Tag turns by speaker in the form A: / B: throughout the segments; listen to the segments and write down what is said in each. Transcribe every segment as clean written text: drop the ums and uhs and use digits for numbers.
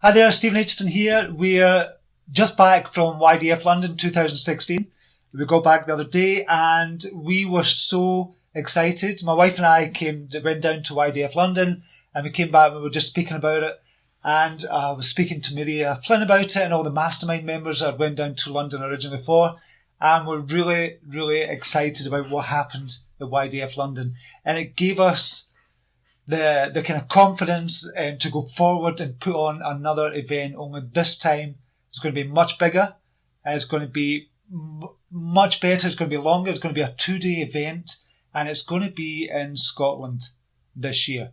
A: Hi there, Stephen Aitchison here. We're just back from YDF London 2016. We got back the other day and we were so excited. My wife and I went down to YDF London and we came back and we were just speaking about it. And I was speaking to Maria Flynn about it and all the Mastermind members that went down to London originally for. And we're really, really excited about what happened at YDF London. And it gave us the kind of confidence to go forward and put on another event, only this time it's going to be much bigger, it's going to be much better, it's going to be longer, it's going to be a 2-day event, and it's going to be in Scotland this year.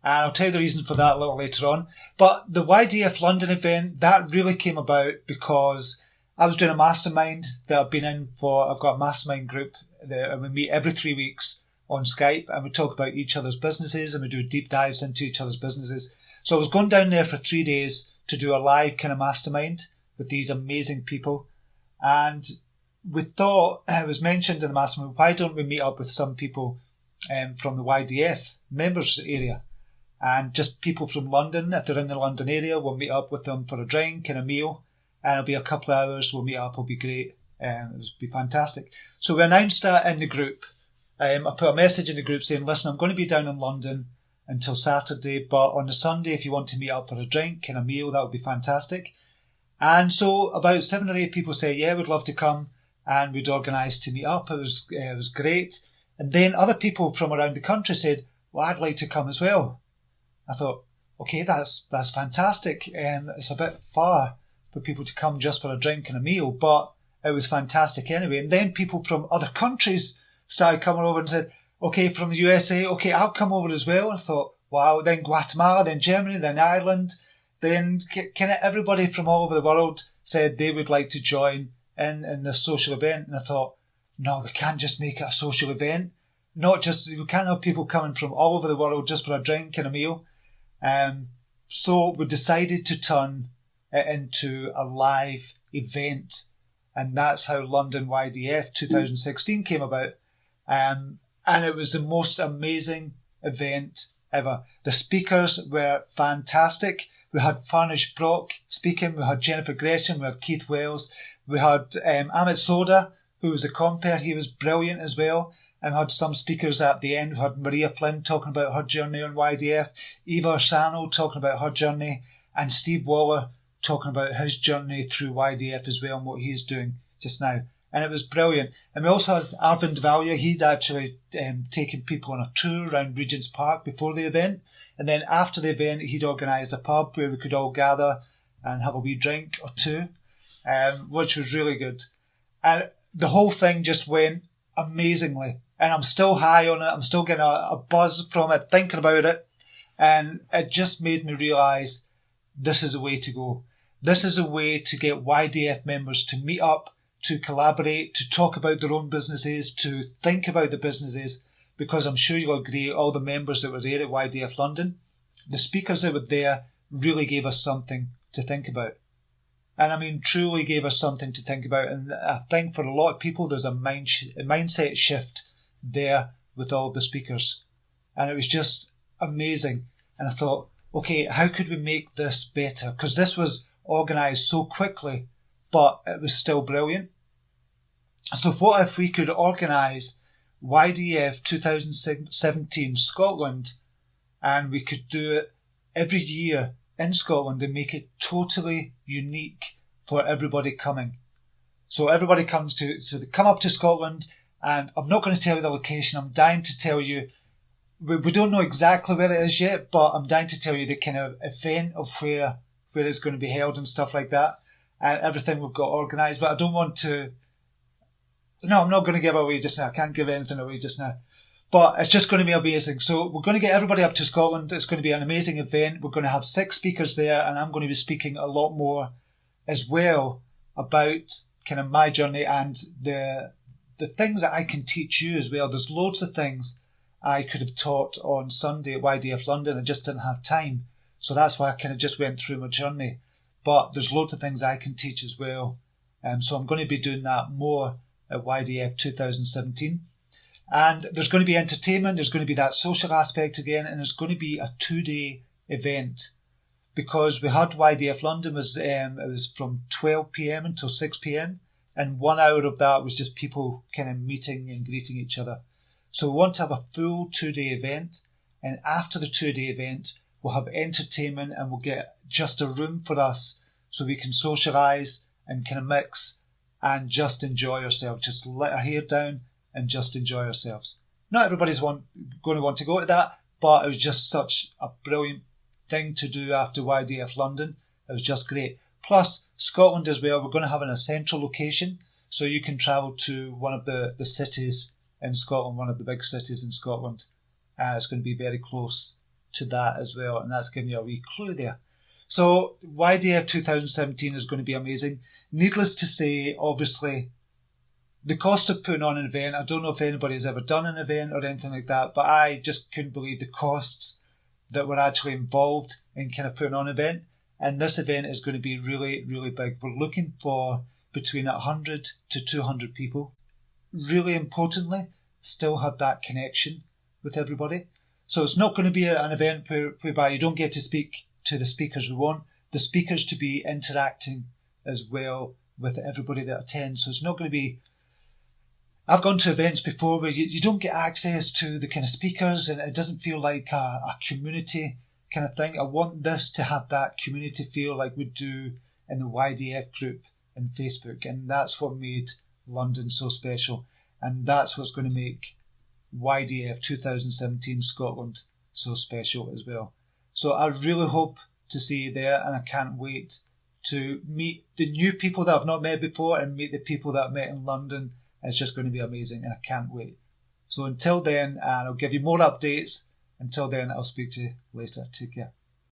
A: And I'll tell you the reason for that a little later on. But the YDF London event, that really came about because I was doing a mastermind that I've been in for. I've got a mastermind group and we meet every 3 weeks on Skype and we talk about each other's businesses and we do deep dives into each other's businesses. So I was going down there for 3 days to do a live kind of mastermind with these amazing people. And we thought, it was mentioned in the mastermind, why don't we meet up with some people from the YDF members area? And just people from London, if they're in the London area, we'll meet up with them for a drink and a meal. And it'll be a couple of hours, we'll meet up, it'll be great. It'll be fantastic. So we announced that in the group. I put a message in the group saying, listen, I'm going to be down in London until Saturday, but on the Sunday, if you want to meet up for a drink and a meal, that would be fantastic. And so about 7 or 8 people say, yeah, we'd love to come, and we'd organised to meet up. It was great. And then other people from around the country said, well, I'd like to come as well. I thought, okay, that's fantastic. It's a bit far for people to come just for a drink and a meal, but it was fantastic anyway. And then people from other countries started coming over and said, okay, from the USA, okay, I'll come over as well. I thought, wow. Then Guatemala, then Germany, then Ireland, then kind of everybody from all over the world said they would like to join in this social event. And I thought, no, we can't just make it a social event. We can't have people coming from all over the world just for a drink and a meal. So we decided to turn it into a live event. And that's how London YDF 2016 came about. And it was the most amazing event ever. The speakers were fantastic. We had Farnish Brock speaking, we had Jennifer Gresham, we had Keith Wells, we had Amit Soda, who was a compere, he was brilliant as well. And we had some speakers at the end. We had Maria Flynn talking about her journey on YDF, Eva Arsano talking about her journey, and Steve Waller talking about his journey through YDF as well and what he's doing just now. And it was brilliant. And we also had Arvind Valia. He'd actually taken people on a tour around Regent's Park before the event. And then after the event, he'd organised a pub where we could all gather and have a wee drink or two, which was really good. And the whole thing just went amazingly. And I'm still high on it. I'm still getting a buzz from it, thinking about it. And it just made me realise this is a way to go. This is a way to get YDF members to meet up, to collaborate, to talk about their own businesses, to think about the businesses, because I'm sure you'll agree, all the members that were there at YDF London, the speakers that were there really gave us something to think about. And I mean, truly gave us something to think about. And I think for a lot of people, there's a mindset shift there with all the speakers. And it was just amazing. And I thought, okay, how could we make this better? Because this was organised so quickly, but it was still brilliant. So what if we could organise YDF 2017 Scotland, and we could do it every year in Scotland and make it totally unique for everybody coming. So everybody so they come up to Scotland, and I'm not going to tell you the location. I'm dying to tell you. We don't know exactly where it is yet, but I'm dying to tell you the kind of event of where it's going to be held and stuff like that. And everything we've got organised, but I don't want to. No, I'm not going to give away just now. I can't give anything away just now. But it's just going to be amazing. So we're going to get everybody up to Scotland. It's going to be an amazing event. We're going to have 6 speakers there, and I'm going to be speaking a lot more as well about kind of my journey and the things that I can teach you as well. There's loads of things I could have taught on Sunday at YDF London. I just didn't have time. So that's why I kind of just went through my journey. But there's loads of things I can teach as well. So I'm going to be doing that more at YDF 2017. And there's going to be entertainment, there's going to be that social aspect again, and there's going to be a 2-day event. because we had YDF London it was from 12 p.m. until 6 p.m. and 1 hour of that was just people kind of meeting and greeting each other. So we want to have a full 2-day event, and after the 2-day event, we'll have entertainment and we'll get just a room for us so we can socialise and kind of mix and just enjoy ourselves. Just let our hair down and just enjoy ourselves. Not everybody's going to want to go to that, but it was just such a brilliant thing to do after YDF London. It was just great. Plus, Scotland as well, we're going to have in a central location, so you can travel to one of the cities in Scotland, one of the big cities in Scotland. It's going to be very close to that as well, and that's giving you a wee clue there. So YDF 2017 is going to be amazing. Needless to say, obviously, the cost of putting on an event, I don't know if anybody's ever done an event or anything like that, but I just couldn't believe the costs that were actually involved in kind of putting on an event. And this event is going to be really, really big. We're looking for between 100 to 200 people. Really importantly, still have that connection with everybody. So it's not going to be an event whereby you don't get to speak to the speakers. We want the speakers to be interacting as well with everybody that attends. So it's not going to be... I've gone to events before where you don't get access to the kind of speakers and it doesn't feel like a community kind of thing. I want this to have that community feel like we do in the YDF group in Facebook, and that's what made London so special, and that's what's going to make YDF 2017 Scotland so special as well. So I really hope to see you there, and I can't wait to meet the new people that I've not met before and meet the people that I've met in London. It's just going to be amazing, and I can't wait. So until then, and I'll give you more updates. Until then, I'll speak to you later. Take care.